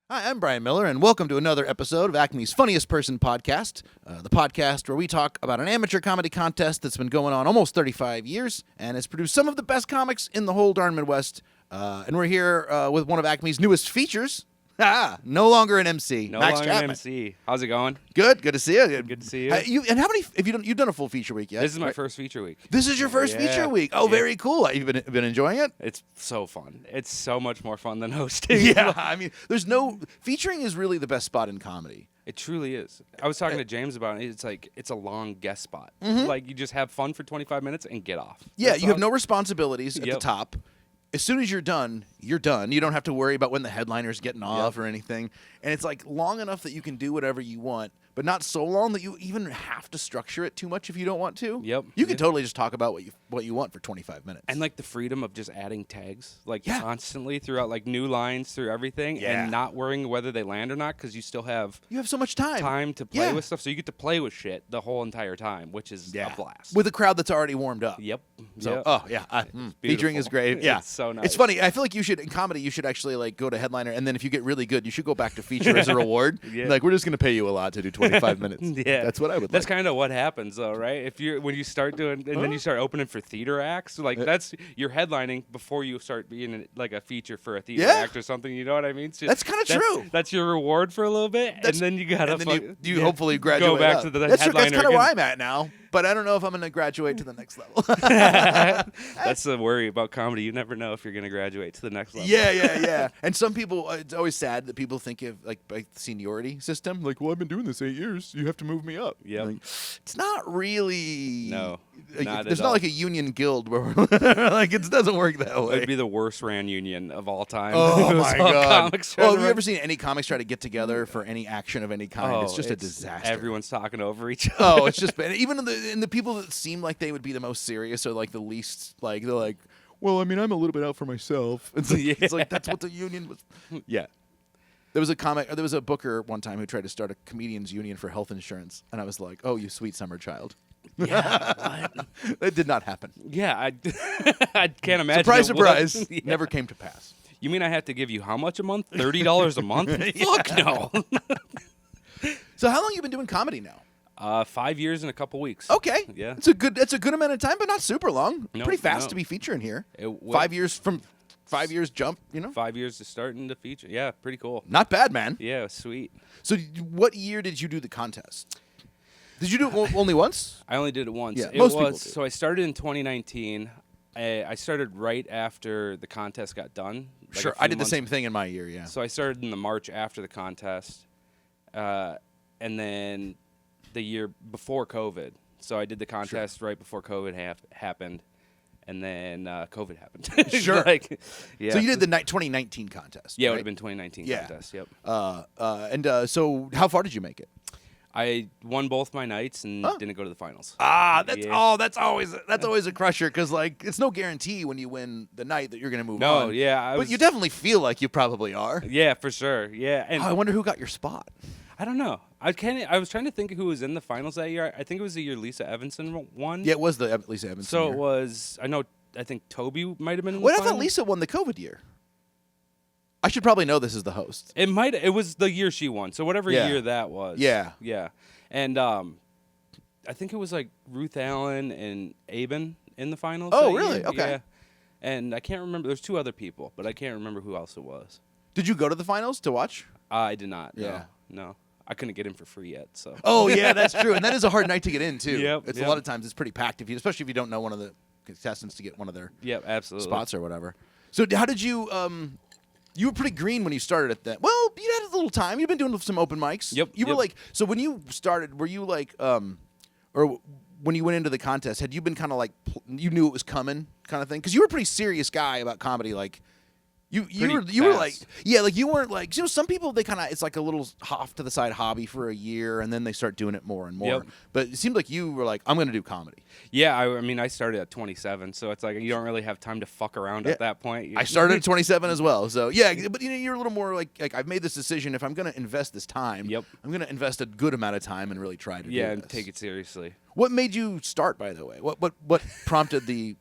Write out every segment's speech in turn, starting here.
Hi, I'm Bryan Miller, and welcome to another episode of Acme's Funniest Person Podcast, the podcast where we talk about an amateur comedy contest that's been going on almost 35 years and has produced some of the best comics in the whole darn Midwest. And we're here with one of Acme's newest features. No longer an MC. No Max longer Chapman. an MC. How's it going? Good to see you. Good to see you. You've done a full feature week yet? This is my right? first feature week. This is your first feature week. Oh, very cool. You've been enjoying it? It's so fun. It's so much more fun than hosting. Yeah, I mean, featuring is really the best spot in comedy. It truly is. I was talking to James about it. It's like it's a long guest spot. Mm-hmm. Like you just have fun for 25 minutes and get off. Yeah, That's you have all. no responsibilities at the top. As soon as you're done, you're done. You don't have to worry about when the headliner's getting off or anything. And it's like long enough that you can do whatever you want, but not so long that you even have to structure it too much if you don't want to. Yep. You can totally just talk about what you want for 25 minutes. And like the freedom of just adding tags like constantly throughout like new lines through everything and not worrying whether they land or not because you still have so much time to play with stuff. So you get to play with shit the whole entire time, which is a blast. With a crowd that's already warmed up. Yep. So, featuring is great. Yeah. It's so nice. It's funny. I feel like in comedy, you should actually like go to headliner, and then if you get really good, you should go back to feature as a reward. Like, we're just going to pay you a lot to do 25 minutes. Yeah. That's what I would That's like. kind of what happens, though, right? When you start doing, and then you start opening for theater acts, like that's you're headlining before you start being like a feature for a theater act or something. You know what I mean? So that's kind of true. That's your reward for a little bit, and then you gotta. And then you hopefully graduate. Go back up. to the that's headliner. That's kind of where I'm at now. But I don't know if I'm going to graduate to the next level. That's the worry about comedy. You never know if you're going to graduate to the next level. Yeah. And some people, it's always sad that people think of like seniority system. Like, well, I've been doing this 8 years. You have to move me up. Yeah. Like, it's not really. No. There's not like a union guild where like it doesn't work that way. It'd be the worst ran union of all time. Oh my god! Well, have you run. ever seen any comics try to get together for any action of any kind? It's just a disaster. Everyone's talking over each other. Oh, it's just bad. Even the people that seem like they would be the most serious are like the least like they're like, well, I mean, I'm a little bit out for myself. It's like that's what the union was. Yeah. There was a booker one time who tried to start a comedians union for health insurance, and I was like, oh, you sweet summer child. Yeah, what? It did not happen. Yeah, I can't imagine. Surprise. Never came to pass. You mean I have to give you how much a month? $30 a month? Fuck no. So how long have you been doing comedy now? 5 years and a couple weeks. Okay. Yeah. It's a good amount of time, but not super long. No, Pretty fast no. to be featuring here. 5 years. 5 years jump, you know? 5 years to starting to feature. Yeah, pretty cool. Not bad, man. Yeah, sweet. So what year did you do the contest? Did you do it only once? I only did it once. Yeah, it most was, people do. So I started in 2019. I started right after the contest got done. Like Sure. I did the same thing in my year, yeah. So I started in the March after the contest, and then the year before COVID. So I did the contest right before COVID happened, and then COVID happened. Sure. Yeah. So you did the 2019 contest. Yeah, it right? would have been 2019 contest. Yep. So how far did you make it? I won both my nights and didn't go to the finals. That's always a crusher because like it's no guarantee when you win the night that you're going to move on. No, yeah, but you definitely feel like you probably are. Yeah, for sure. Yeah, and I wonder who got your spot. I don't know. I was trying to think of who was in the finals that year. I think it was the year Lisa Evanson won. Yeah, it was the Lisa Evanson. So year. it was. I think Toby might have been in the What I finals. thought Lisa won the COVID year. I should probably know this as the host. It was the year she won. So whatever year that was. Yeah. Yeah. And I think it was like Ruth Allen and Aben in the finals. Oh, that really? year. Okay. Yeah. And I can't remember. There's two other people, but I can't remember who else it was. Did you go to the finals to watch? I did not. Yeah. No. I couldn't get in for free yet. So. Oh yeah, that's true, and that is a hard night to get in too. Yep, It's yep. a lot of times it's pretty packed especially if you don't know one of the contestants to get one of their Absolutely. spots or whatever. So how did you? You were pretty green when you started at that. Well, you had a little time. You've been doing some open mics. Yep. You were like, so when you started, were you like, or when you went into the contest, had you been kind of like, you knew it was coming kind of thing? Because you were a pretty serious guy about comedy, like. You were like, yeah, like you weren't like, some people, they kind of, it's like a little off to the side hobby for a year and then they start doing it more and more. Yep. But it seemed like you were like, I'm going to do comedy. Yeah, I mean, I started at 27, so it's like you don't really have time to fuck around at that point. I started at 27 as well. So, yeah, but you're a little more like I've made this decision. If I'm going to invest this time, I'm going to invest a good amount of time and really try to do and this. take it seriously. What made you start, by the way? What prompted the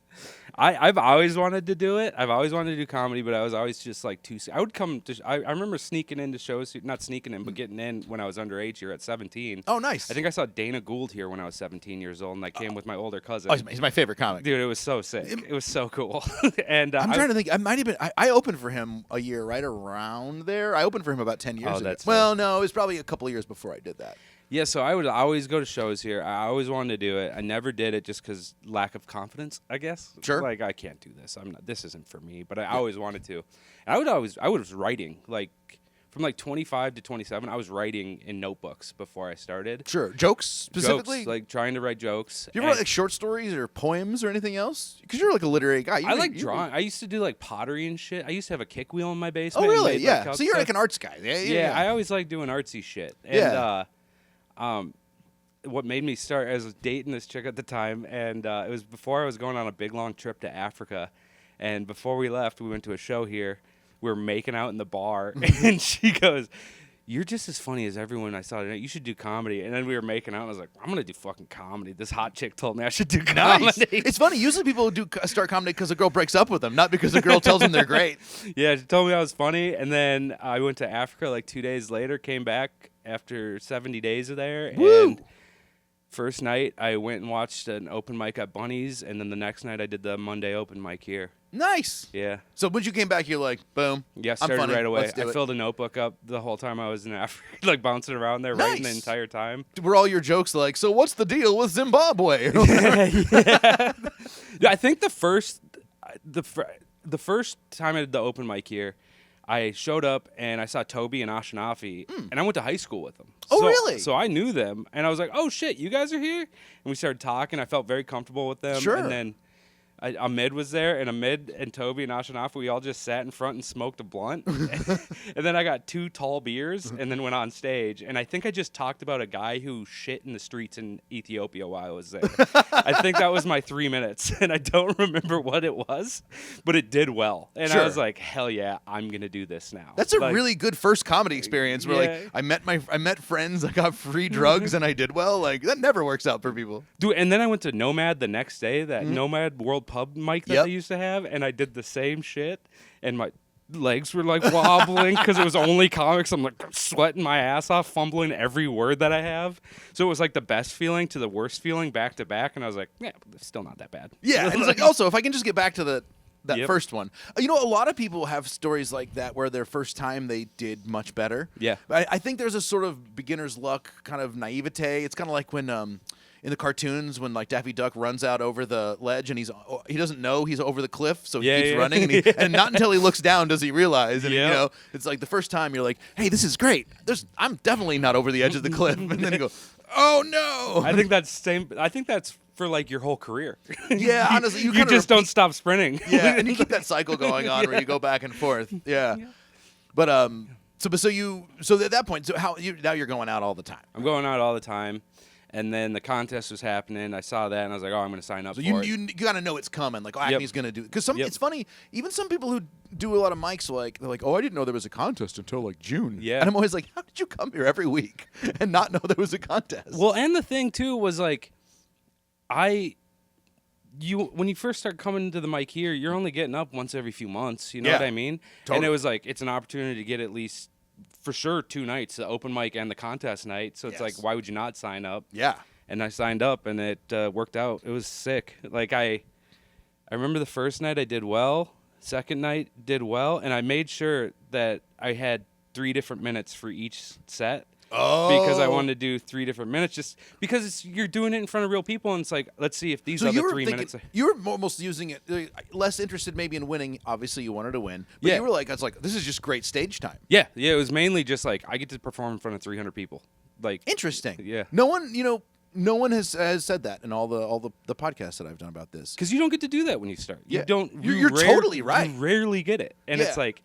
I've always wanted to do it. I've always wanted to do comedy, but I was always just like too. I would come to. I remember sneaking into shows, not sneaking in, but getting in when I was underage here at 17. Oh, nice. I think I saw Dana Gould here when I was 17 years old, and I came with my older cousin. Oh, he's my favorite comic. Dude, it was so sick. It was so cool. And I'm trying to think. I might have been. I opened for him a year right around there. I opened for him about 10 years ago. Well, no, it was probably a couple of years before I did that. Yeah, so I would always go to shows here. I always wanted to do it. I never did it just because lack of confidence, I guess. Sure. Like, I can't do this. This isn't for me. But I always wanted to. And I was writing. Like, from like 25 to 27, I was writing in notebooks before I started. Sure. Jokes specifically? Jokes, like trying to write jokes. Do you ever write like short stories or poems or anything else? Because you're like a literary guy. I like drawing. I used to do like pottery and shit. I used to have a kick wheel in my basement. Oh, really? Made, Yeah. Like, so you're like an arts guy. Yeah, I always like doing artsy shit. And, what made me start, I was dating this chick at the time, and it was before I was going on a big, long trip to Africa. And before we left, we went to a show here. We were making out in the bar, and she goes, "You're just as funny as everyone I saw tonight. You should do comedy." And then we were making out, and I was like, "I'm going to do fucking comedy." This hot chick told me I should do comedy. Nice. It's funny. Usually people do start comedy because a girl breaks up with them, not because a girl tells them they're great. Yeah, she told me I was funny, and then I went to Africa like 2 days later, came back after 70 days of there, Woo! and first night I went and watched an open mic at Bunny's, and then the next night I did the Monday open mic here. Nice. Yeah. So when you came back, you're like, boom. Yeah, I'm started funny. right away. Let's do I it. filled a notebook up the whole time I was in Africa, like bouncing around there, writing the entire time. Were all your jokes like, so what's the deal with Zimbabwe? Yeah. I think the first time I did the open mic here, I showed up and I saw Toby and Ashinafi, and I went to high school with them. Oh, really? So I knew them, and I was like, "Oh shit, you guys are here!" And we started talking. I felt very comfortable with them. Sure. And then Ahmed was there, and Ahmed and Toby and Ashinafi, we all just sat in front and smoked a blunt. And then I got 2 tall beers and then went on stage. And I think I just talked about a guy who shit in the streets in Ethiopia while I was there. I think that was my 3 minutes, and I don't remember what it was, but it did well. And Sure. I was like, hell yeah, I'm going to do this now. That's a really good first comedy experience where Yeah. like I met friends, I got free drugs, and I did well. Like that never works out for people. Dude, and then I went to Nomad the next day, that Nomad World Pub mic that they used to have, and I did the same shit, and my legs were like wobbling because it was only comics. I'm like sweating my ass off, fumbling every word that I have. So it was like the best feeling to the worst feeling back to back, and I was like, yeah, it's still not that bad. Yeah, and it's like also if I can just get back to that Yep. first one. You know, a lot of people have stories like that where their first time they did much better. Yeah. I think there's a sort of beginner's luck kind of naivete. It's kind of like when in the cartoons when like Daffy Duck runs out over the ledge and he doesn't know he's over the cliff, so he keeps running and, and not until he looks down does he realize. And you know, it's like the first time you're like, hey, this is great. I'm definitely not over the edge of the cliff, and then you go, oh no. I think that's for like your whole career. Yeah, honestly, you just don't stop sprinting. Yeah, and you keep that cycle going on where you go back and forth. Yeah. But so at that point, so now you're going out all the time. I'm going out all the time. And then the contest was happening. I saw that, and I was like, "Oh, I'm going to sign up So for it." you gotta know it's coming. Like, Acme's gonna do it. Because it's funny. Even some people who do a lot of mics, like they're like, "Oh, I didn't know there was a contest until like June." Yeah. And I'm always like, "How did you come here every week and not know there was a contest?" Well, and the thing too was like, when you first start coming to the mic here, you're only getting up once every few months. You know what I mean? Totally. And it was like it's an opportunity to get at least for sure 2 nights, the open mic and the contest night. So it's like, why would you not sign up? Yeah. And I signed up, and it worked out. It was sick. Like I remember the first night I did well, second night did well, and I made sure that I had 3 different minutes for each set. Oh. Because I wanted to do 3 different minutes, just because you're doing it in front of real people, and it's like, let's see if these other 3 minutes. You were almost using it less interested maybe in winning. Obviously, you wanted to win, but you were like, this is just great stage time. Yeah. It was mainly just like I get to perform in front of 300 people. Like Interesting. Yeah. No one has said that in all the podcasts that I've done about this. Because you don't get to do that when you start. Yeah. You don't. You're totally right. You rarely get it, and Yeah. it's like,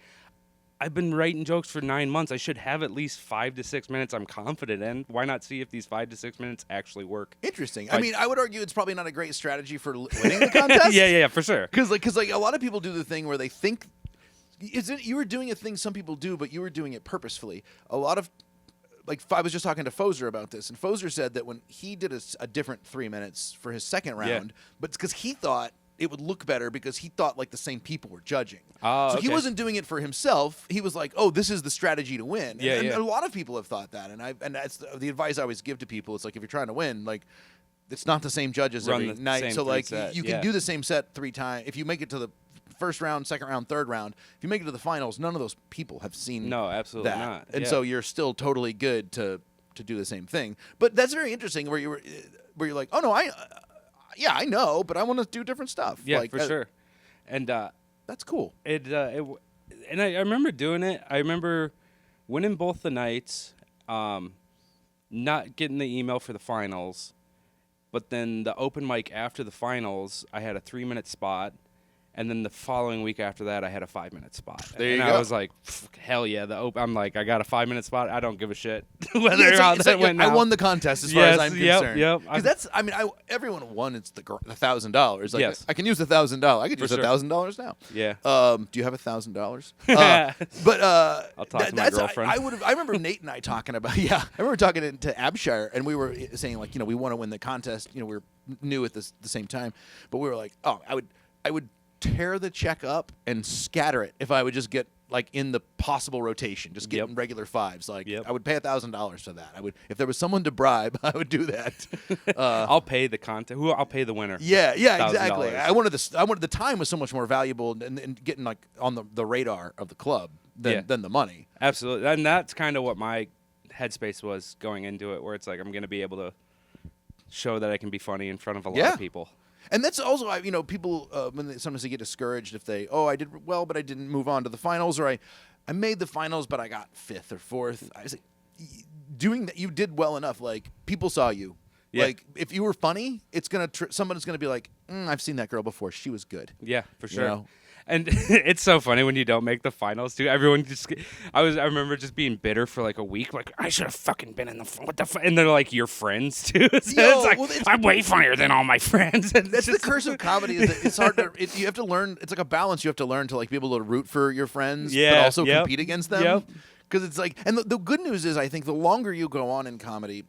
I've been writing jokes for 9 months. I should have at least 5 to 6 minutes I'm confident in. Why not see if these 5 to 6 minutes actually work? Interesting. I mean, I would argue it's probably not a great strategy for winning the contest. Yeah, for sure. Because a lot of people do the thing where they think you were doing a thing some people do, but you were doing it purposefully. A lot of I was just talking to Foser about this, and Foser said that when he did a different 3 minutes for his second round, but it's because he thought it would look better because he thought like the same people were judging. Oh, so he okay. wasn't doing it for himself. He was like, oh, this is the strategy to win. Yeah, and yeah. a lot of people have thought that. And that's the advice I always give to people. It's like, if you're trying to win, like, it's not the same judges Run every the night. same So like set, you can do the same set 3 times. If you make it to the first round, second round, third round, if you make it to the finals, none of those people have seen No, absolutely that. not. And Yeah. so you're still totally good to do the same thing. But that's very interesting where you're like, oh no, I know, but I want to do different stuff. Yeah, like, for sure. And that's cool. And I remember doing it. I remember winning both the nights, not getting the email for the finals, but then the open mic after the finals, I had a 3-minute spot. And then the following week after that, I had a 5-minute spot. There you and go. I was like, hell yeah. I'm like, I got a 5-minute spot. I don't give a shit whether Yeah, or not it's that like, went I now. won the contest as far as I'm concerned. Yep. Because that's, I mean, everyone won. It's the $1,000. Like, Yes. I can use the $1,000. I could use sure. $1,000 now. Yeah. Do you have $1,000? But I'll talk to my girlfriend. I remember Nate and I talking about. Yeah, I remember talking to Abshire, and we were saying like, we want to win the contest. We were new at the same time, but we were like, oh, I would tear the check up and scatter it if I would just get like in the possible rotation, just get in regular fives. Like I would pay $1,000 for that. I would, if there was someone to bribe, I would do that. I'll pay the contest. I'll pay the winner. Yeah, exactly. $1,000. I wanted the time was so much more valuable and getting like on the radar of the club than the money. Absolutely, and that's kind of what my headspace was going into it, where it's like I'm going to be able to show that I can be funny in front of a lot of people. And that's also, people when sometimes they get discouraged if I did well, but I didn't move on to the finals, or I made the finals, but I got 5th or 4th. I was like, doing that, you did well enough. Like, people saw you. Yeah. Like, if you were funny, it's gonna someone's gonna be like, I've seen that girl before. She was good. Yeah, for sure. And it's so funny when you don't make the finals too. Everyone I remember just being bitter for like a week. Like, I should have fucking been in the and they're like your friends too. So it's like, I'm way funnier than all my friends. And that's the curse of comedy. Is that it's hard to. You have to learn. It's like a balance. You have to learn to like be able to root for your friends, but also compete against them. Because it's like, and the good news is, I think the longer you go on in comedy,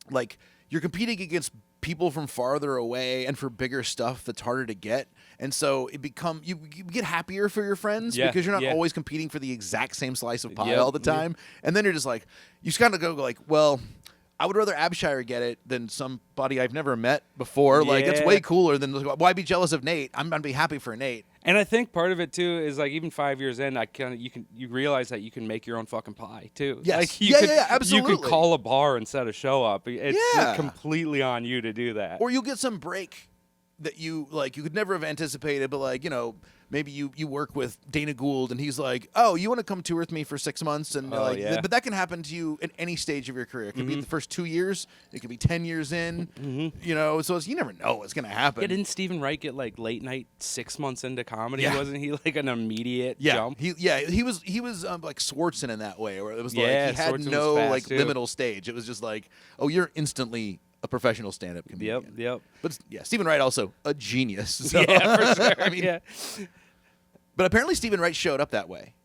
you're competing against people from farther away and for bigger stuff that's harder to get. And so you get happier for your friends because you're not always competing for the exact same slice of pie all the time. And then you're just like, you just kind of go like, well, I would rather Abshire get it than somebody I've never met before. Like, it's way cooler than, why be jealous of Nate? I'm going to be happy for Nate. And I think part of it too is like, even 5 years in, you realize that you can make your own fucking pie too. Yes. Like, Absolutely. You could call a bar and set a show up. It's completely on you to do that. Or you'll get some break that you could never have anticipated, but maybe you work with Dana Gould and he's like, oh, you want to come tour with me for 6 months? And but that can happen to you at any stage of your career. It could be the first 2 years. It could be 10 years in, so you never know what's going to happen. Yeah, didn't Stephen Wright get like late night 6 months into comedy? Wasn't he like an immediate jump? He was like Swartzen in that way, where it was like he had Swartzen no was fast, liminal stage. It was just like, oh, you're instantly a professional stand-up comedian. Yep. But Stephen Wright also a genius. So. Yeah, for sure. I mean, but apparently Stephen Wright showed up that way.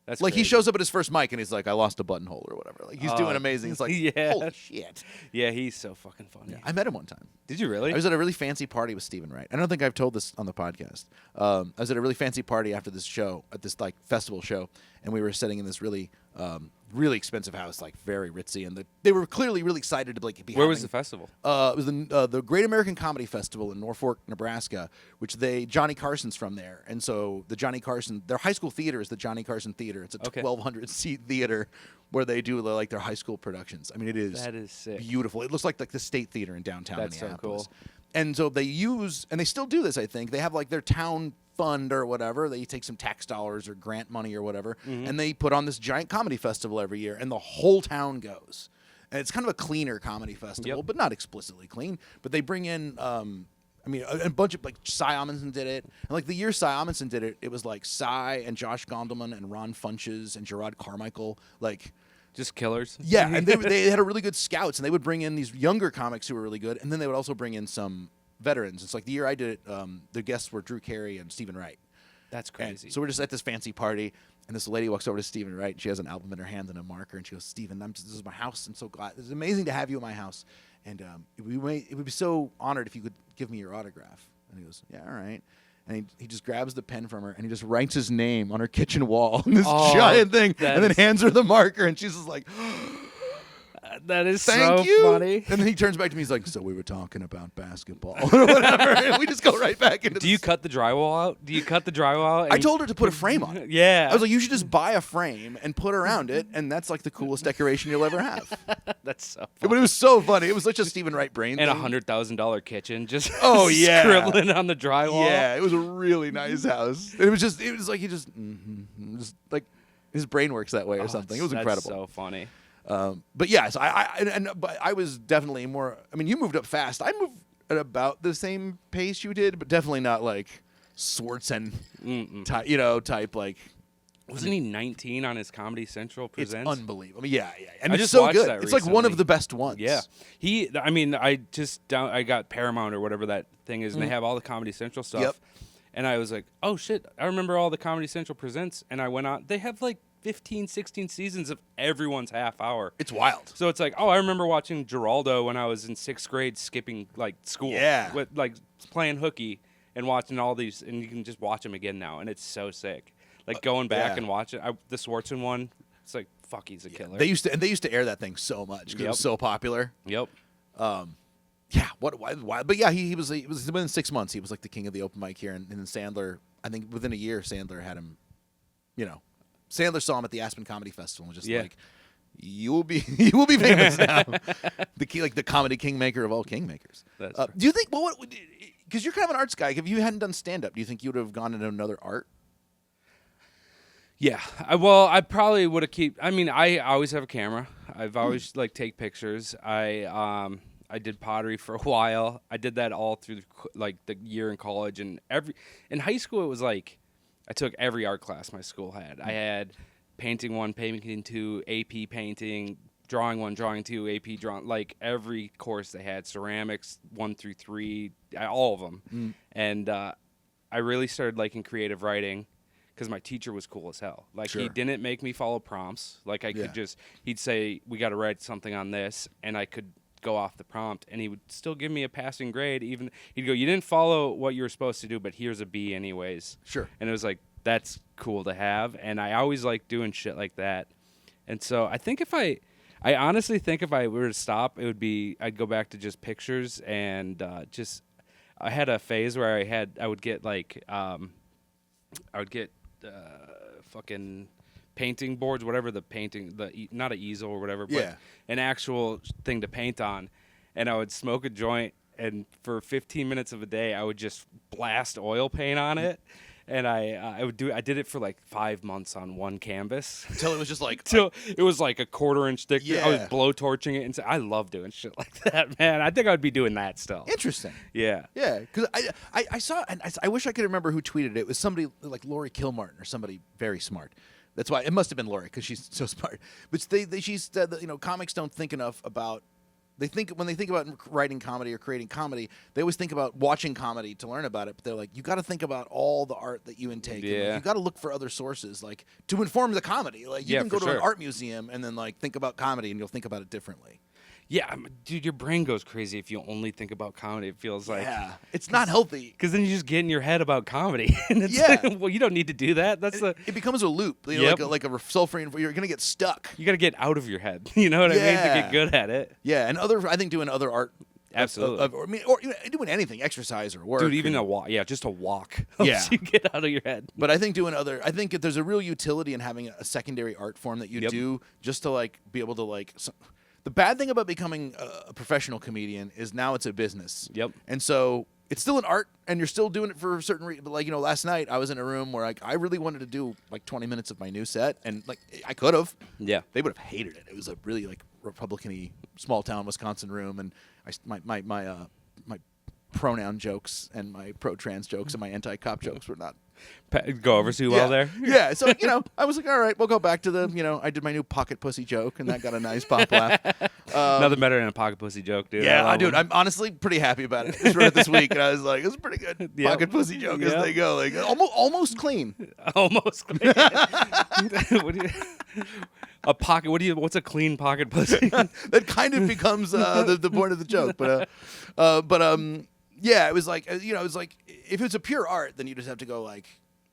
That's like crazy. he shows up at his first mic and he's like, I lost a buttonhole or whatever. Like, he's doing amazing. It's like, holy shit. Yeah, he's so fucking funny. Yeah, I met him one time. Did you really? I was at a really fancy party with Stephen Wright. I don't think I've told this on the podcast. I was at a really fancy party after this show, at this like festival show, and we were sitting in this really expensive house, like very ritzy, and they were clearly really excited to like be. Where was the festival? It was the Great American Comedy Festival in Norfolk, Nebraska, which Johnny Carson's from there, and so their high school theater is the Johnny Carson Theater. It's a 1,200 seat theater where they do like their high school productions. I mean, that is sick. Beautiful. It looks like the State Theater in downtown That's Minneapolis. so cool. And so they still do this, I think. They have like their town fund or whatever. They take some tax dollars or grant money or whatever, and they put on this giant comedy festival every year, and the whole town goes. And it's kind of a cleaner comedy festival, but not explicitly clean. But they bring in, a bunch of, like, Cy Amundsen did it. And, like, the year Cy Amundsen did it, it was, like, Cy and Josh Gondelman and Ron Funches and Gerard Carmichael, like... Just killers. Yeah, and they had a really good scouts, and they would bring in these younger comics who were really good, and then they would also bring in some veterans. It's like the year I did it, the guests were Drew Carey and Stephen Wright. That's crazy. And so we're just at this fancy party, and this lady walks over to Stephen Wright, and she has an album in her hand and a marker, and she goes, Stephen, this is my house. I'm so glad. It's amazing to have you in my house, and it would be so honored if you could give me your autograph. And he goes, yeah, all right. And he just grabs the pen from her and he just writes his name on her kitchen wall in this giant thing, and then hands her the marker, and she's just like, that is thank so you. funny. And then he turns back to me, he's like, so we were talking about basketball or whatever, and we just go right back into. Do you cut the drywall out? Do you cut the drywall out? I told her to put a frame on it. Yeah. I was like, you should just buy a frame and put around it, and that's like the coolest decoration you'll ever have. That's so funny. But it was so funny. It was such a Stephen Wright brain And thing. $100,000 kitchen, just scribbling on the drywall. Yeah, it was a really nice house. It was like he just like his brain works that way or something. It was incredible. That's so funny. But yes, but I was definitely more. I mean, you moved up fast. I moved at about the same pace you did, but definitely not like Swartz and type like. Wasn't he 19 on his Comedy Central Presents? It's unbelievable. I mean, yeah, and I it's just so watched good. that It's like one of recently. the best ones. Yeah, I got Paramount or whatever that thing is, and they have all the Comedy Central stuff. Yep. And I was like, oh shit, I remember all the Comedy Central Presents, and I went on. They have like 15, 16 seasons of everyone's half hour. It's wild. So it's like, oh, I remember watching Geraldo when I was in 6th grade, skipping like school. Yeah. With like playing hooky and watching all these, and you can just watch them again now, and it's so sick. Like going back and watching the Swartzen one, it's like, fuck, he's a killer. They used to air that thing so much because it was so popular. Yep. Yeah, why? But yeah, he was within 6 months. He was like the king of the open mic here, and then Sandler. I think within a year, Sandler had him. Sandler saw him at the Aspen Comedy Festival and was just like, "You will be famous now." the comedy kingmaker of all kingmakers. That's do you think? Well, because you're kind of an arts guy. If you hadn't done stand up, do you think you would have gone into another art? Yeah. I probably would have I mean, I always have a camera. I've always take pictures. I did pottery for a while. I did that all through the year in college, and in high school it was like I took every art class my school had. I had painting 1, painting 2, AP painting, drawing 1, drawing 2, AP drawing, like every course they had, ceramics 1 through 3, all of them. And I really started liking creative writing because my teacher was cool as hell. Like he didn't make me follow prompts. Like I could he'd say, we got to write something on this, and I could go off the prompt, and he would still give me a passing grade. Even he'd go, you didn't follow what you were supposed to do, but here's a B anyways. Sure. And it was like, that's cool to have, and I always like doing shit like that. And so I think I honestly think if I were to stop, it would be I'd go back to just pictures and I had a phase where I would get fucking painting boards, whatever the painting, not an easel or whatever, but an actual thing to paint on. And I would smoke a joint, and for 15 minutes of a day, I would just blast oil paint on it. And I did it for like 5 months on one canvas. Until it was just like... Till it was like a 1/4 inch thick. Yeah. I was blowtorching it. And I love doing shit like that, man. I think I would be doing that still. Interesting. Yeah. Yeah, because I saw, and I wish I could remember who tweeted it. It was somebody like Lori Kilmartin or somebody very smart. That's why it must have been Lori because she's so smart. But she said that comics don't think enough about. When they think about writing comedy or creating comedy, they always think about watching comedy to learn about it. But they're like, you got to think about all the art that you intake. Yeah. You got to look for other sources, like to inform the comedy. Like you can go to an art museum and then think about comedy, and you'll think about it differently. Yeah, dude, your brain goes crazy if you only think about comedy. It feels like it's not healthy because then you just get in your head about comedy. And it's well, you don't need to do that. It becomes a loop, like a self-free. You're gonna get stuck. You got to get out of your head. You know what I mean? To get good at it. Yeah, and I think doing other art. Absolutely. Or doing anything, exercise or work. Dude, even a walk. Yeah, just a walk. Helps you get out of your head. But I think if there's a real utility in having a secondary art form that you do just to be able to the bad thing about becoming a professional comedian is now it's a business. Yep. And so it's still an art, and you're still doing it for a certain reason. But last night I was in a room where I really wanted to do 20 minutes of my new set, and I could have. Yeah. They would have hated it. It was a really Republican-y small town Wisconsin room, and my pronoun jokes and my pro-trans jokes and my anti-cop jokes were not go over too well there. Yeah, so I was like, all right, we'll go back to I did my new pocket pussy joke, and that got a nice pop laugh. Nothing better than a pocket pussy joke, dude. Yeah, dude, I'm honestly pretty happy about it. I just wrote it this week, and I was like, it's a pretty good pocket pussy joke as they go, almost clean. Almost clean. A pocket? What's a clean pocket pussy? That kind of becomes the point of the joke, but Yeah, it was like it was like if it's a pure art, then you just have to go like,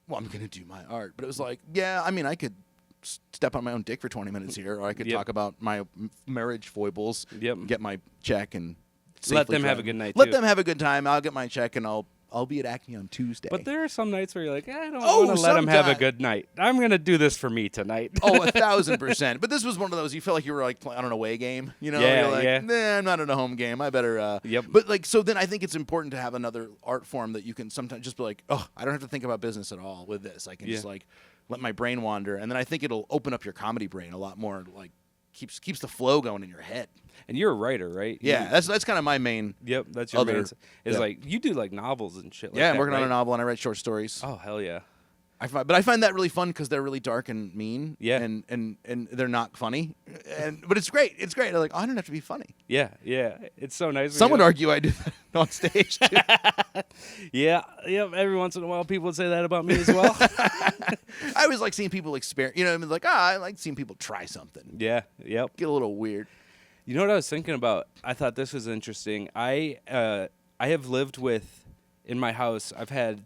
well, I'm gonna do my art. But it was like, yeah, I mean, I could step on my own dick for 20 minutes here, or I could talk about my marriage foibles. Get my check and let them have a good night. Let them have a good time. I'll get my check and I'll be at Acme on Tuesday. But there are some nights where you're like, I don't want to let them have a good night. I'm going to do this for me tonight. 1,000%. But this was one of those, you felt like you were like on an away game. You know, Yeah, you're like, yeah. nah, I'm not in a home game. I better. Yep. But like, so then I think it's important to have another art form that you can sometimes just be like, oh, I don't have to think about business at all with this. I can just like let my brain wander. And then I think it'll open up your comedy brain a lot more, like keeps the flow going in your head. And you're a writer, right? Yeah, that's kind of my main. Yep, that's your main. Is like you do like novels and shit. Like yeah, that, I'm working right? on a novel and I write short stories. Oh hell yeah! But I find that really fun because they're really dark and mean. Yeah. And they're not funny. But it's great. It's great. I'm like, oh, I don't have to be funny. Yeah. It's so nice. Some would argue I do that on stage too. Yeah. Every once in a while, people would say that about me as well. I always like seeing people experiment. You know, I mean, like, I like seeing people try something. Yeah. Yep. Get a little weird. You know what I was thinking about? I thought this was interesting. I have lived with, in my house, I've had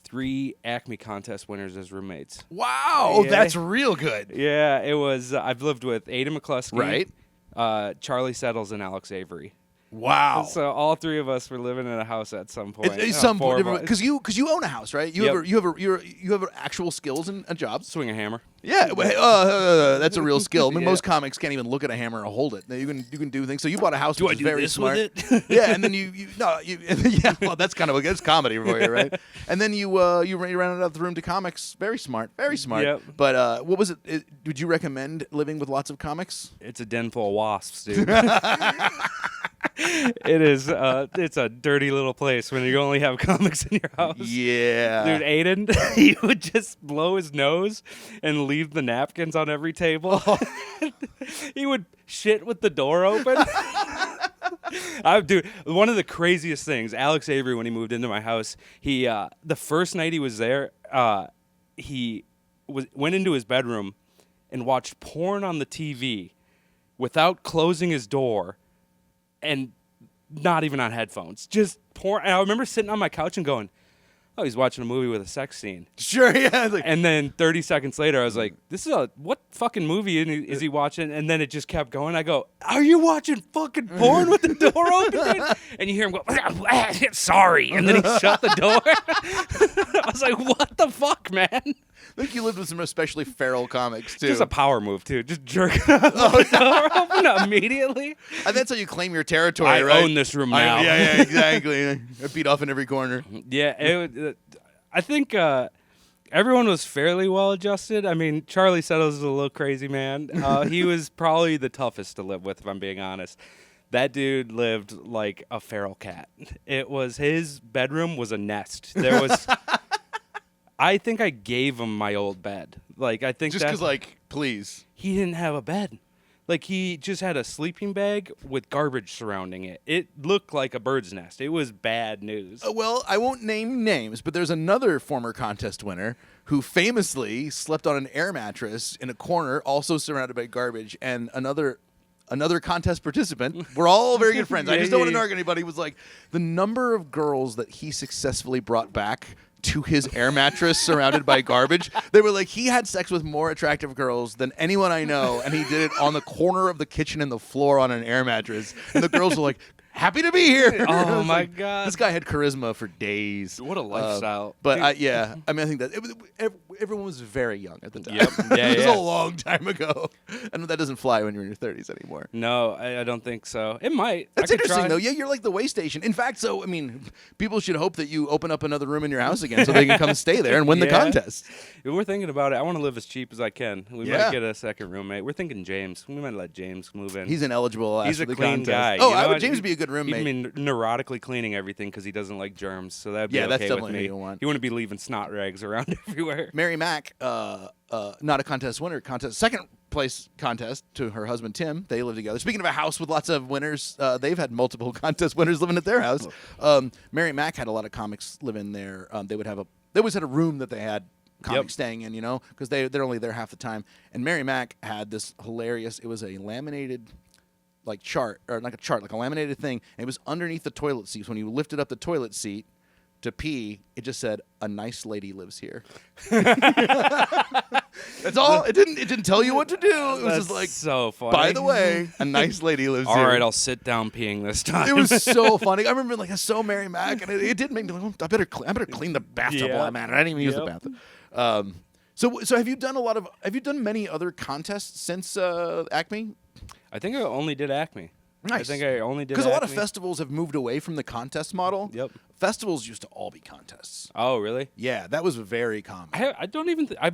3 Acme contest winners as roommates. Wow, Yeah. that's real good. Yeah, it was. I've lived with Ada McCluskey, Right. Charlie Settles, and Alex Avery. Wow. So all 3 of us were living in a house at some point. At some four point, of us. because you own a house, right? You have actual skills and a job. Swing a hammer. Yeah, that's a real skill. I mean, most comics can't even look at a hammer or hold it. You can do things. So you bought a house, which is very smart. With it? Yeah, and then yeah. Well, that's comedy for you, right? And then you rounded out the room to comics. Very smart, very smart. Yep. But what was it? Would you recommend living with lots of comics? It's a den full of wasps, dude. It is. It's a dirty little place when you only have comics in your house. Yeah, dude. Aiden, he would just blow his nose and leave the napkins on every table. He would shit with the door open. Dude, one of the craziest things, Alex Avery, when he moved into my house, he the first night he was there, he went into his bedroom and watched porn on the TV without closing his door and not even on headphones. Just porn. And I remember sitting on my couch and going, oh, he's watching a movie with a sex scene. Sure, yeah. And then 30 seconds later, I was like, what fucking movie is he watching? And then it just kept going. I go, are you watching fucking porn with the door open? And you hear him go, sorry. And then he shut the door. I was like, what the fuck, man? I think you lived with some especially feral comics, too. Just a power move, too. Just jerk the door open immediately. And that's how you claim your territory, I right? own this room now. Yeah, exactly. I beat off in every corner. Yeah, I think everyone was fairly well adjusted. I mean, Charlie Settles is a little crazy, man. He was probably the toughest to live with, if I'm being honest. That dude lived like a feral cat. His bedroom was a nest. There was... I think I gave him my old bed. Like, I think just because, like, please. He didn't have a bed. Like, he just had a sleeping bag with garbage surrounding it. It looked like a bird's nest. It was bad news. Well, I won't name names, but there's another former contest winner who famously slept on an air mattress in a corner, also surrounded by garbage, and another contest participant. We're all very good friends. I just don't want to narc anybody. Was like the number of girls that he successfully brought back to his air mattress surrounded by garbage. They were like, he had sex with more attractive girls than anyone I know, and he did it on the corner of the kitchen and the floor on an air mattress. And the girls were like, happy to be here. Oh, my God. This guy had charisma for days. What a lifestyle. But I think that everyone was very young at the time. Yep. Yeah, it was a long time ago. And that doesn't fly when you're in your 30s anymore. No, I don't think so. It might. That's interesting, though. Yeah, you're like the way station. In fact, people should hope that you open up another room in your house again so they can come stay there and win the contest. We're thinking about it. I want to live as cheap as I can. We might get a second roommate. We're thinking James. We might let James move in. He's ineligible. He's a the clean contest. guy. Oh, James would be a good roommate. He'd be neurotically cleaning everything because he doesn't like germs. So that'd be that's okay definitely with me. what you want. He wouldn't be leaving snot rags around everywhere. Mary Mack, not a contest winner, second place contest to her husband Tim. They live together. Speaking of a house with lots of winners, they've had multiple contest winners living at their house. Mary Mack had a lot of comics living there. They always had a room that they had comics staying in, because they're only there half the time. And Mary Mack had this hilarious. It was a laminated like chart, or like a chart, like a laminated thing, and it was underneath the toilet seat. So when you lifted up the toilet seat to pee, it just said, "A nice lady lives here." That's all. It didn't tell you what to do. It was just like, so funny. by the way, a nice lady lives here. All right, I'll sit down peeing this time. It was so funny. I remember like so Mary Mac, and it did make me like, I better clean the bathtub while I'm at it. I didn't even use the bathroom. So have you done many other contests since Acme? I think I only did Acme. Nice. I think I only did because a lot of Acme. festivals have moved away from the contest model. Yep. Festivals used to all be contests. Oh, really? Yeah, that was very common. I don't even. I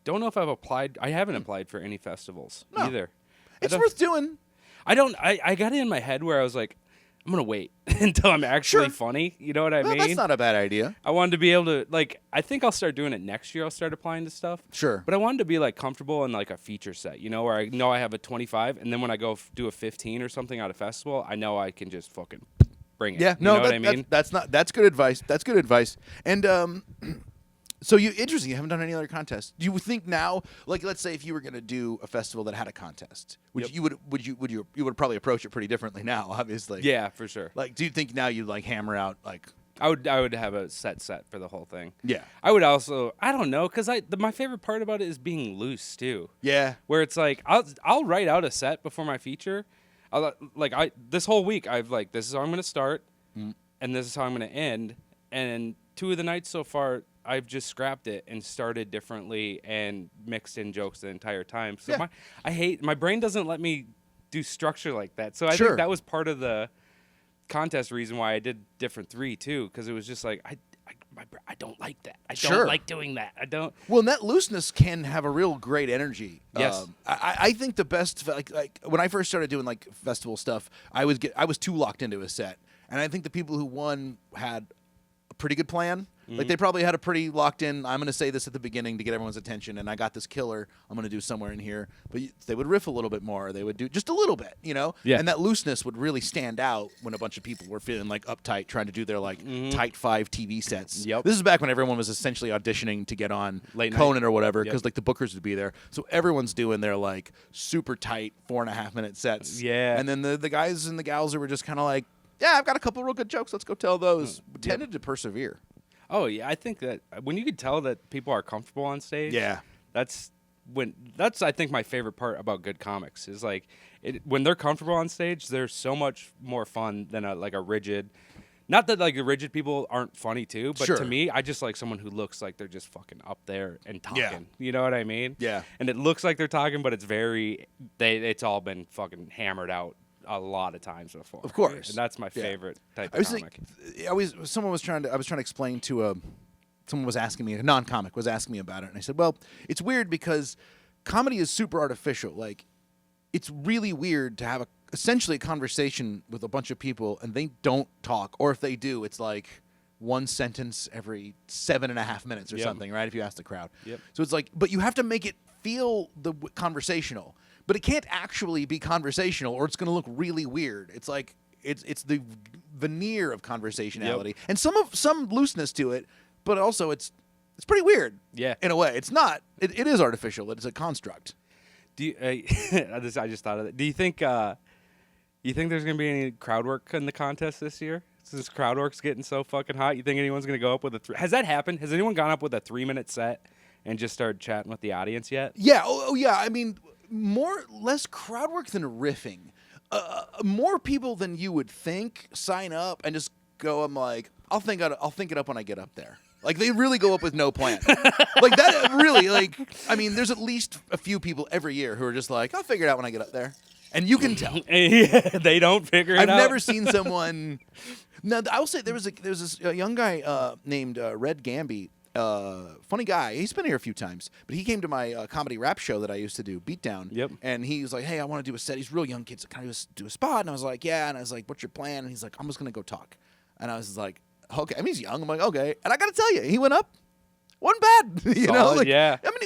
don't know if I've applied. I haven't applied for any festivals either. It's worth doing. I don't. I got it in my head where I was like, I'm gonna wait until I'm actually funny. You know what I mean? That's not a bad idea. I wanted to be able to like. I think I'll start doing it next year. I'll start applying to stuff. Sure. But I wanted to be like comfortable in like a feature set. You know, where I know I have a 25, and then when I go do a 15 or something at a festival, I know I can just fucking bring it. Yeah. You No, know what I mean? that's good advice. That's good advice. And so interesting. You haven't done any other contests. Do you think now, like, let's say if you were going to do a festival that had a contest, you would probably approach it pretty differently now, obviously. Yeah, for sure. Like, do you think now you'd like hammer out like? I would have a set for the whole thing. Yeah. I would also, I don't know, because my favorite part about it is being loose too. Yeah. Where it's like I'll write out a set before my feature. This whole week I've like, this is how I'm gonna start, and this is how I'm gonna end. And 2 of the nights so far, I've just scrapped it and started differently and mixed in jokes the entire time. So my brain doesn't let me do structure like that. So I think that was part of the contest reason why I did different 3 too, because it was just like I don't like that. I don't like doing that. I don't. Well, and that looseness can have a real great energy. Yes. I think the best like when I first started doing like festival stuff, I was too locked into a set, and I think the people who won had a pretty good plan. Like they probably had a pretty locked in, I'm going to say this at the beginning to get everyone's attention, and I got this killer I'm going to do somewhere in here. But they would riff a little bit more. They would do just a little bit, you know? Yeah. And that looseness would really stand out when a bunch of people were feeling like uptight, trying to do their like tight 5 TV sets. Yep. This is back when everyone was essentially auditioning to get on Late Conan night. or whatever, because like the bookers would be there. So everyone's doing their like super tight 4.5 minute sets. Yeah. And then the guys and the gals who were just kind of like, yeah, I've got a couple real good jokes. Let's go tell those. Tended to persevere. Oh yeah, I think that when you could tell that people are comfortable on stage, that's I think my favorite part about good comics is like when they're comfortable on stage, they're so much more fun than a rigid. Not that like the rigid people aren't funny too, but to me, I just like someone who looks like they're just fucking up there and talking. Yeah. You know what I mean? Yeah. And it looks like they're talking, but it's all been fucking hammered out a lot of times before. Of course. And that's my favorite type of comic. I was trying to explain to someone was asking me, a non-comic was asking me about it, and I said, well, it's weird because comedy is super artificial. Like, it's really weird to have essentially a conversation with a bunch of people and they don't talk, or if they do, it's like one sentence every 7.5 minutes or something, right? If you ask the crowd. Yep. So it's like, but you have to make it feel conversational. But it can't actually be conversational, or it's going to look really weird. It's like it's the veneer of conversationality, and some looseness to it, but also it's pretty weird. Yeah, in a way, it's not. It is artificial. It's a construct. Do you, I just thought of it. Do you think there's going to be any crowd work in the contest this year? Since crowd work's getting so fucking hot, you think anyone's going to go up with has that happened? Has anyone gone up with a 3-minute set and just started chatting with the audience yet? Yeah. Oh yeah. I mean, less crowd work than riffing. More people than you would think sign up and just go. I'm like, I'll think it up when I get up there. Like they really go up with no plan. Like that really. Like I mean, there's at least a few people every year who are just like, I'll figure it out when I get up there, and you can tell. They don't figure it out. I've never seen someone. Now I will say there was this young guy named Red Gamby. Funny guy. He's been here a few times, but he came to my comedy rap show that I used to do, Beatdown. Yep. And he was like, "Hey, I want to do a set." He's a real young kid, so can I do a spot? And I was like, "Yeah." And I was like, "What's your plan?" And he's like, "I'm just gonna go talk." And I was like, "Okay." I mean, he's young. I'm like, "Okay." And I got to tell you, he went up. Wasn't bad. You know, Solid, like, yeah. I mean,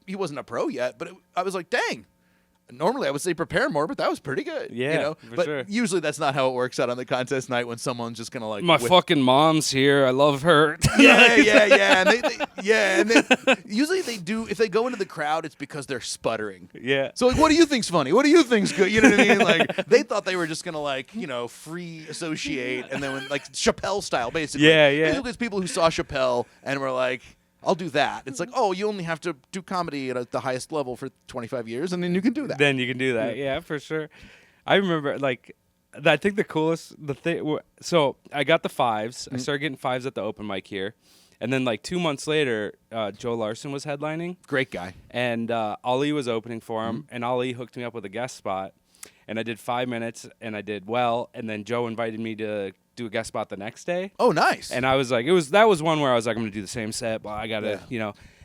he wasn't a pro yet, but I was like, "Dang." normally I would say prepare more, but that was pretty good. Yeah, for but sure. usually that's not how it works out on the contest night when someone's just gonna like My fucking mom's here. I love her. yeah. And they usually they do if they go into the crowd, it's because they're sputtering. Yeah. So like, what do you think's funny? What do you think's good? You know what I mean? Like they thought they were just gonna like free associate, and then when like Chappelle style, basically. Yeah. Basically, it's people who saw Chappelle and were like, I'll do that. It's like, oh, you only have to do comedy at the highest level for 25 years, and then you can do that. Then you can do that. Yeah, for sure. I remember, I think the thing. So I got the 5s. I started getting 5s at the open mic here. And then, 2 months later, Joe Larson was headlining. Great guy. And Ali was opening for him. And Ali hooked me up with a guest spot. And I did 5 minutes, and I did well. And then Joe invited me to do a guest spot the next day. Oh, nice. And I was like, that was one where I was like, I'm going to do the same set, but I got to,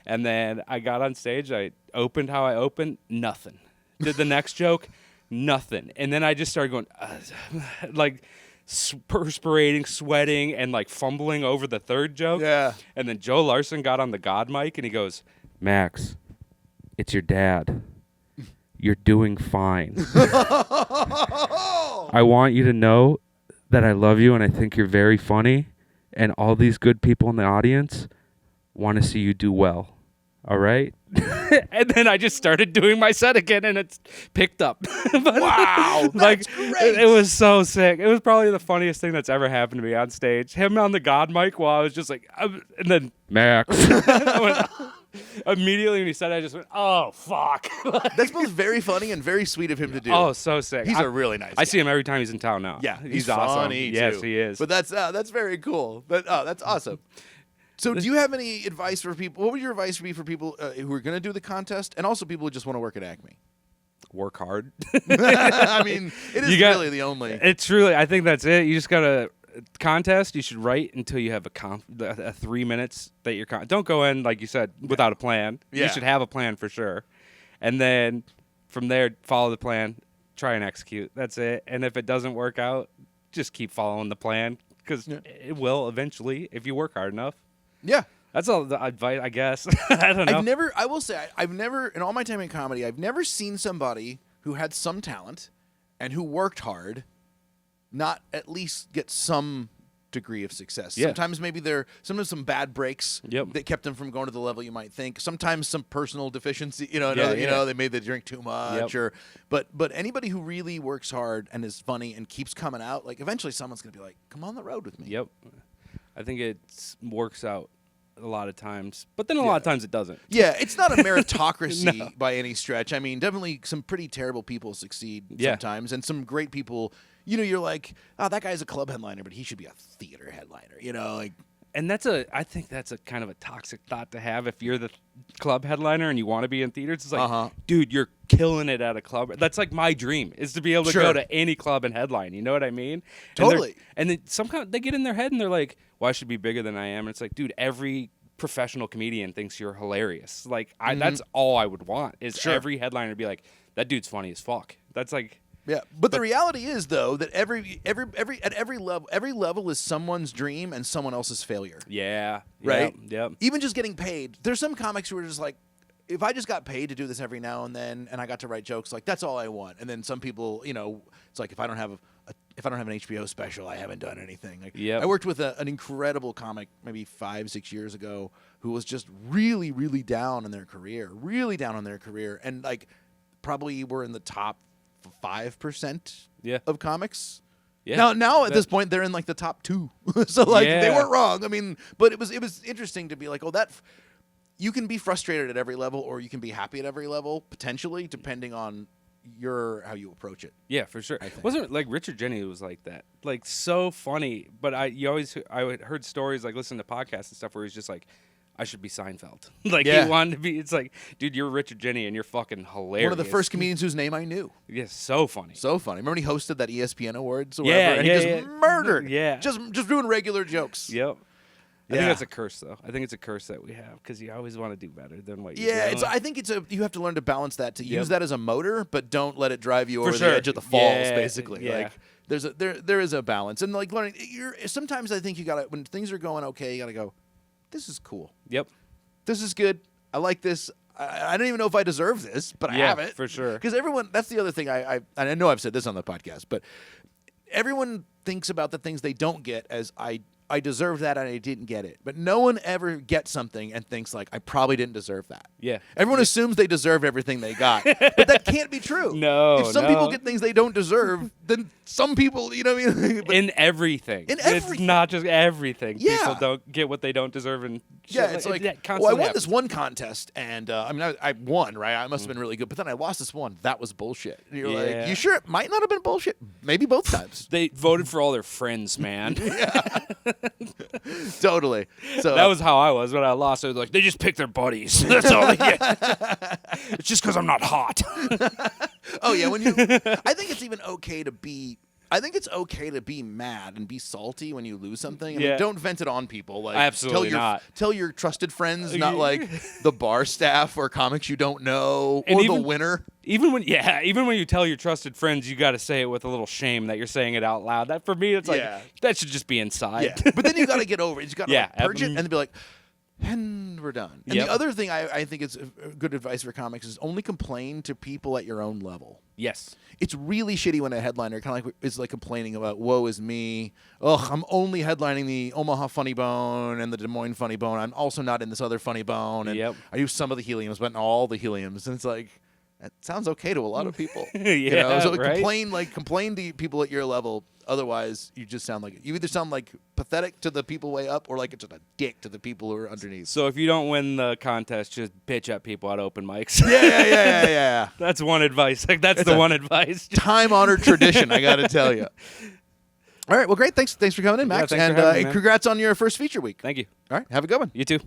And then I got on stage. I opened how I opened. Nothing. Did the next joke. Nothing. And then I just started going, perspirating, sweating, and fumbling over the third joke. Yeah. And then Joe Larson got on the God mic, and he goes, Max, it's your dad. You're doing fine. I want you to know that I love you and I think you're very funny, and all these good people in the audience want to see you do well. All right? And then I just started doing my set again, and it's picked up. Wow, that's great. It was so sick. It was probably the funniest thing that's ever happened to me on stage. Him on the God mic while I was just like, and then Max. Immediately when he said it, I just went, oh, fuck. That's both very funny and very sweet of him to do. Oh, so sick. He's a really nice guy. I see him every time he's in town now. Yeah, he's awesome. Funny yes, too. he is. But that's very cool. That's awesome. So do you have any advice for people? What would your advice be for people who are going to do the contest and also people who just want to work at Acme? Work hard. I mean, it is really the only. It's really, I think that's it. You just got to contest. You should write until you have a 3 minutes that you're don't go in, like you said, without a plan. Yeah. You should have a plan for sure. And then from there, follow the plan, try and execute. That's it. And if it doesn't work out, just keep following the plan because it will eventually if you work hard enough. Yeah. That's all the advice, I guess. I don't know. I will say, I've never, in all my time in comedy, I've never seen somebody who had some talent and who worked hard not at least get some degree of success. Yeah. Sometimes sometimes some bad breaks that kept them from going to the level you might think. Sometimes some personal deficiency, they made the drink too much but anybody who really works hard and is funny and keeps coming out, eventually someone's going to be like, come on the road with me. Yep. I think it works out a lot of times, but then a lot of times it doesn't. Yeah, it's not a meritocracy by any stretch. I mean, definitely some pretty terrible people succeed sometimes, and some great people, you're like, oh, that guy's a club headliner, but he should be a theater headliner, And I think that's a kind of a toxic thought to have if you're the club headliner and you want to be in theaters. It's like, dude, you're killing it at a club. That's like my dream is to be able to go to any club and headline. You know what I mean? Totally. And then they get in their head and they're like, well, I should be bigger than I am. And it's like, dude, every professional comedian thinks you're hilarious. That's all I would want is every headliner to be like, that dude's funny as fuck. That's like... Yeah, but the reality is though that every level is someone's dream and someone else's failure. Yeah. Right? Yep. Even just getting paid. There's some comics who are just like, if I just got paid to do this every now and then and I got to write jokes, that's all I want. And then some people, it's like if I don't have an HBO special, I haven't done anything. I worked with an incredible comic maybe 5-6 years ago who was just really, really down in their career, and probably were in the top 5% of comics. Yeah. Now at this point they're in the top 2. So they weren't wrong. I mean, but it was interesting to be like, oh, that you can be frustrated at every level or you can be happy at every level potentially depending on how you approach it. Yeah, for sure. Wasn't it Richard Jeni was like that? So funny, but I heard stories listen to podcasts and stuff where he's just like, I should be Seinfeld. He wanted to be. It's like, dude, you're Richard Jeni and you're fucking hilarious. One of the first comedians whose name I knew. Yeah, so funny. So funny. Remember when he hosted that ESPN Awards or whatever? And he just murdered. Yeah. Just doing regular jokes. Yep. I think that's a curse, though. I think it's a curse that we have because you always want to do better than what you do. Yeah, I think you have to learn to balance that, to use that as a motor, but don't let it drive you over the edge of the falls, basically. Yeah. There is a balance. And learning, sometimes I think when things are going okay, you got to go, this is cool. Yep. This is good. I like this. I don't even know if I deserve this, but I have it for sure. Because everyone, that's the other thing. I know I've said this on the podcast, but everyone thinks about the things they don't get as I deserve that and I didn't get it. But no one ever gets something and thinks like, I probably didn't deserve that. Yeah. Everyone assumes they deserved everything they got. But that can't be true. No. If some people get things they don't deserve, then some people, you know what I mean? But in everything. It's not just everything. Yeah. People don't get what they don't deserve. And yeah, it's like, well, I won this one contest, and I won, right? I must have been really good. But then I lost this one. That was bullshit. And you're like, you sure it might not have been bullshit? Maybe both times. They voted for all their friends, man. Totally. So that was how I was when I lost. I was like, they just pick their buddies. That's all they get. It's just because I'm not hot. Oh yeah, I think it's even okay to be. I think it's okay to be mad and be salty when you lose something. I mean, don't vent it on people. Like, absolutely not. Tell your trusted friends, not like the bar staff or comics you don't know, or the winner. Even when you tell your trusted friends, you got to say it with a little shame that you're saying it out loud. That for me, it's like that should just be inside. Yeah. But then you got to get over it. You got to purge it and then be like, and we're done. And the other thing I think is good advice for comics is only complain to people at your own level. Yes. It's really shitty when a headliner kind of like is like complaining about, woe is me. Ugh, I'm only headlining the Omaha Funny Bone and the Des Moines Funny Bone. I'm also not in this other Funny Bone. And I do some of the heliums, but not all the heliums. And it's like, that sounds okay to a lot of people. So complain to people at your level. Otherwise, you either sound like pathetic to the people way up, or like it's just a dick to the people who are underneath. So if you don't win the contest, just bitch at people at open mics. Yeah. That's one advice. Like that's the one advice. Time-honored tradition, I got to tell you. All right, well, great. Thanks for coming in, Max. Yeah, thanks for having me, man. Congrats on your first feature week. Thank you. All right, have a good one. You too.